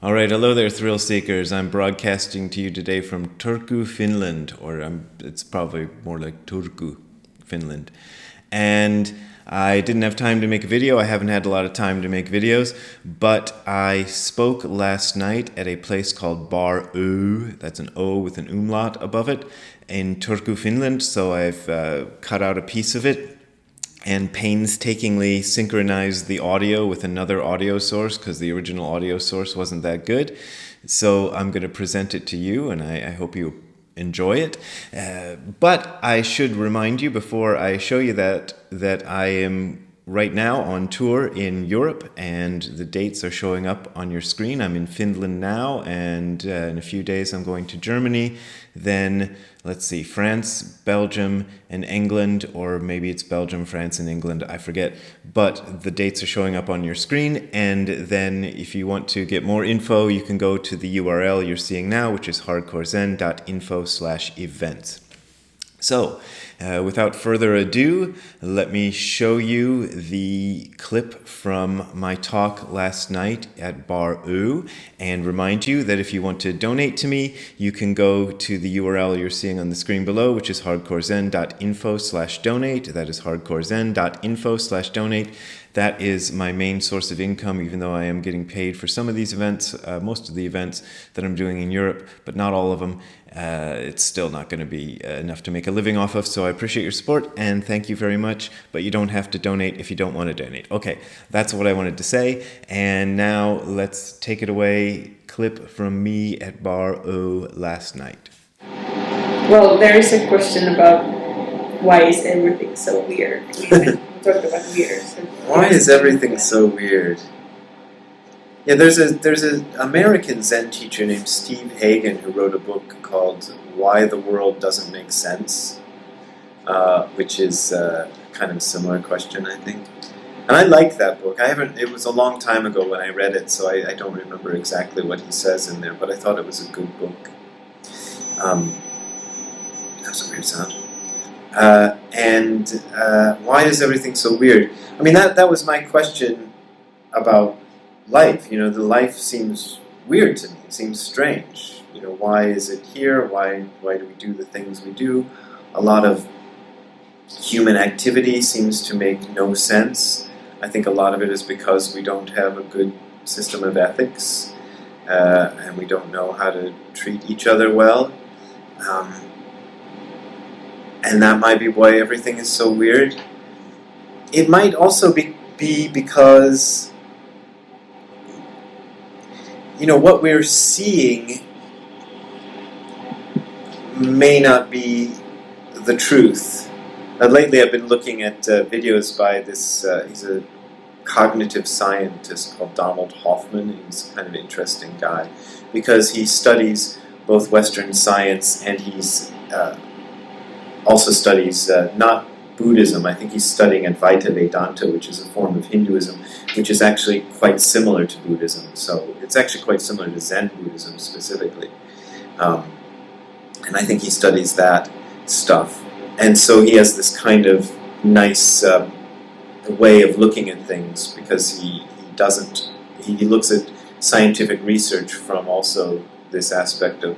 All right, hello there, thrill seekers. I'm broadcasting to you today from Turku, Finland, it's probably more like Turku, Finland. And I didn't have time to make a video. I haven't had a lot of time to make videos, but I spoke last night at a place called Bar Ö, that's an O with an umlaut above it, in Turku, Finland. So I've cut out a piece of it and painstakingly synchronized the audio with another audio source because the original audio source wasn't that good. So I'm going to present it to you, and I hope you enjoy it. But I should remind you before I show you that I am right now on tour in Europe, and the dates are showing up on your screen. I'm in Finland now, and in a few days I'm going to Germany, then let's see, France, Belgium, and England, or maybe it's Belgium, France, and England, I forget. But the dates are showing up on your screen, and then if you want to get more info, you can go to the URL you're seeing now, which is hardcorezen.info/events. So, without further ado, let me show you the clip from my talk last night at Bar Ö, and remind you that if you want to donate to me, you can go to the URL you're seeing on the screen below, which is hardcorezen.info/donate. That is hardcorezen.info/donate. That is my main source of income, even though I am getting paid for some of these events, most of the events that I'm doing in Europe, but not all of them. It's still not going to be enough to make a living off of, so I appreciate your support, and thank you very much, but you don't have to donate if you don't want to donate. Okay, that's what I wanted to say, and now let's take it away. Clip from me at Bar Ö last night. Well, there is a question about why is everything so weird? We talked about weird. Why is everything so weird? Yeah, there's an American Zen teacher named Steve Hagen who wrote a book called Why the World Doesn't Make Sense, which is kind of a similar question, I think. And I like that book. It was a long time ago when I read it, so I don't remember exactly what he says in there, but I thought it was a good book. That was a weird sound. Why is everything so weird? I mean, that was my question about life. You know, the life seems weird to me. It seems strange. You know, why is it here? Why do we do the things we do? A lot of human activity seems to make no sense. I think a lot of it is because we don't have a good system of ethics, and we don't know how to treat each other well. And that might be why everything is so weird. It might also be because, you know, what we're seeing may not be the truth. Lately I've been looking at videos by this, he's a cognitive scientist called Donald Hoffman. He's kind of an interesting guy because he studies both Western science, and he's also studies not Buddhism. I think he's studying Advaita Vedanta, which is a form of Hinduism, which is actually quite similar to Buddhism. So it's actually quite similar to Zen Buddhism specifically. And I think he studies that stuff. And so he has this kind of nice way of looking at things, because he looks at scientific research from also this aspect of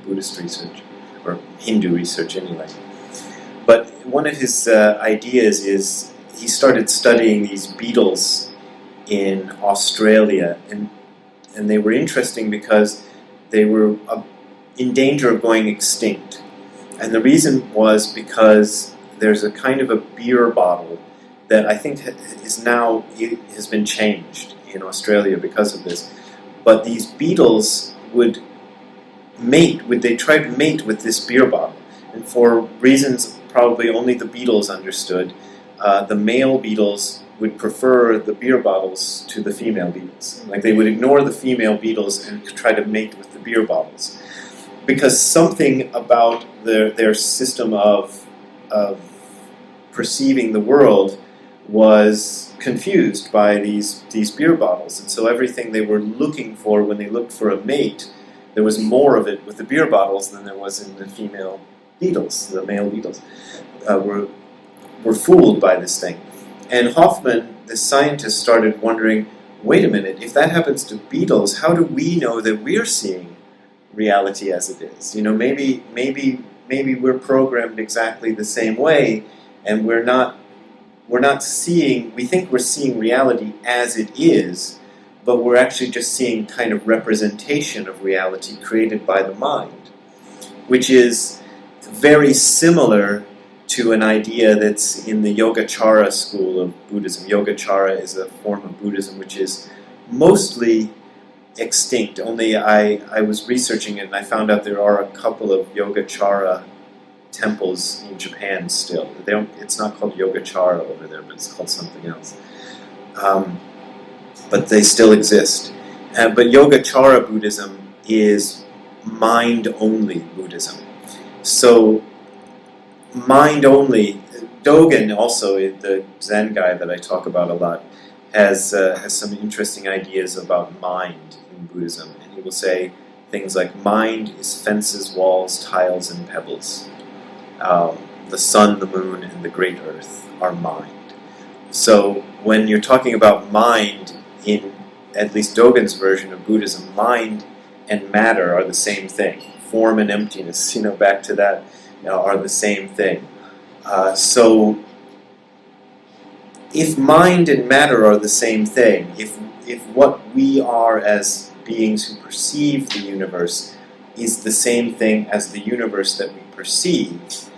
Buddhist research, or Hindu research anyway. But one of his ideas is he started studying these beetles in Australia, and they were interesting because they were in danger of going extinct. And the reason was because there's a kind of a beer bottle that I think has been changed in Australia because of this. But these beetles would try to mate with this beer bottle, and for reasons probably only the beetles understood, the male beetles would prefer the beer bottles to the female beetles. Like, they would ignore the female beetles and try to mate with the beer bottles, because something about their system of perceiving the world was confused by these beer bottles, and so everything they were looking for when they looked for a mate, there was more of it with the beer bottles than there was in the female beetles. The male beetles were fooled by this thing. And Hoffman, the scientist, started wondering, wait a minute, if that happens to beetles, how do we know that we're seeing reality as it is? You know, maybe we're programmed exactly the same way, and we're not seeing, we think we're seeing reality as it is, but we're actually just seeing kind of representation of reality created by the mind, which is very similar to an idea that's in the Yogacara school of Buddhism. Yogacara is a form of Buddhism which is mostly extinct. Only I was researching it and I found out there are a couple of Yogacara temples in Japan still. It's not called Yogacara over there, but it's called something else. But they still exist. But Yogacara Buddhism is mind-only Buddhism. So, mind-only, Dogen also, the Zen guy that I talk about a lot, has some interesting ideas about mind in Buddhism. And he will say things like, mind is fences, walls, tiles, and pebbles. The sun, the moon, and the great earth are mind. So when you're talking about mind, in at least Dogen's version of Buddhism, mind and matter are the same thing. Form and emptiness, back to that, are the same thing. So if mind and matter are the same thing, if what we are as beings who perceive the universe is the same thing as the universe that we perceive,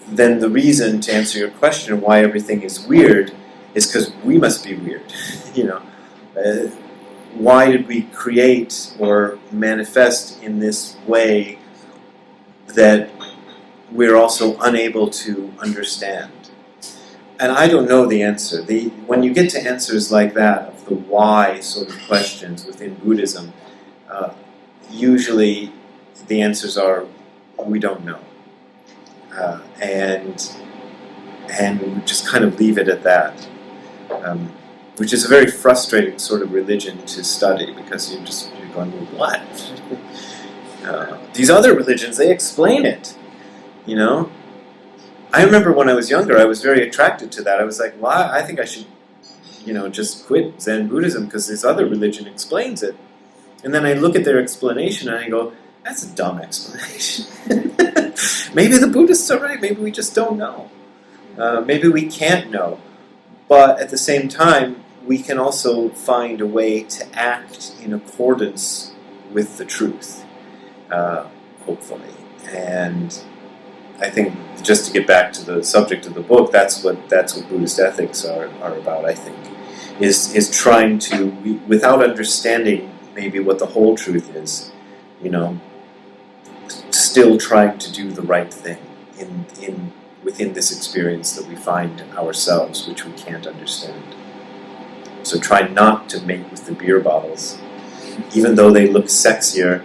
then the reason, to answer your question, why everything is weird is because we must be weird. Why did we create or manifest in this way that we're also unable to understand? And I don't know the answer. When you get to answers like that, of the why sort of questions within Buddhism, usually the answers are, we don't know. And just kind of leave it at that. Which is a very frustrating sort of religion to study, because you're going, what? These other religions, they explain it, I remember when I was younger, I was very attracted to that. I was like, well, I think I should, just quit Zen Buddhism because this other religion explains it. And then I look at their explanation and I go, that's a dumb explanation. Maybe the Buddhists are right, maybe we just don't know. Maybe we can't know. But at the same time, we can also find a way to act in accordance with the truth, hopefully. And I think, just to get back to the subject of the book, that's what Buddhist ethics are about, I think, is trying to, without understanding maybe what the whole truth is, still trying to do the right thing within this experience that we find ourselves, which we can't understand. So try not to mate with the beer bottles, even though they look sexier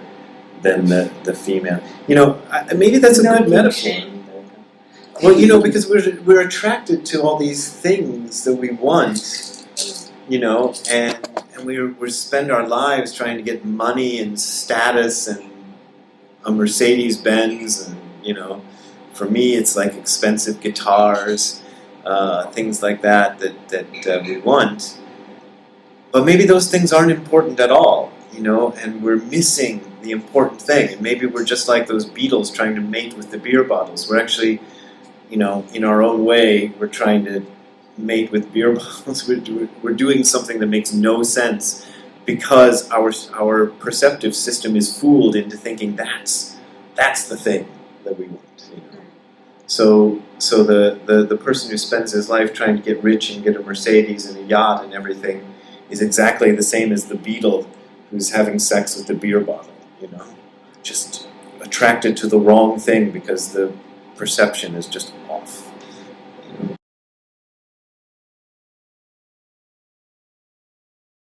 than the female. Maybe that's a good metaphor. Well, because we're attracted to all these things that we want, and we spend our lives trying to get money and status and a Mercedes-Benz, and for me it's like expensive guitars, things like that we want. But maybe those things aren't important at all, and we're missing the important thing. And maybe we're just like those beetles trying to mate with the beer bottles. We're actually, in our own way, we're trying to mate with beer bottles. We're doing something that makes no sense because our perceptive system is fooled into thinking that's the thing that we want. So the person who spends his life trying to get rich and get a Mercedes and a yacht and everything is exactly the same as the beetle who's having sex with the beer bottle, just attracted to the wrong thing because the perception is just off.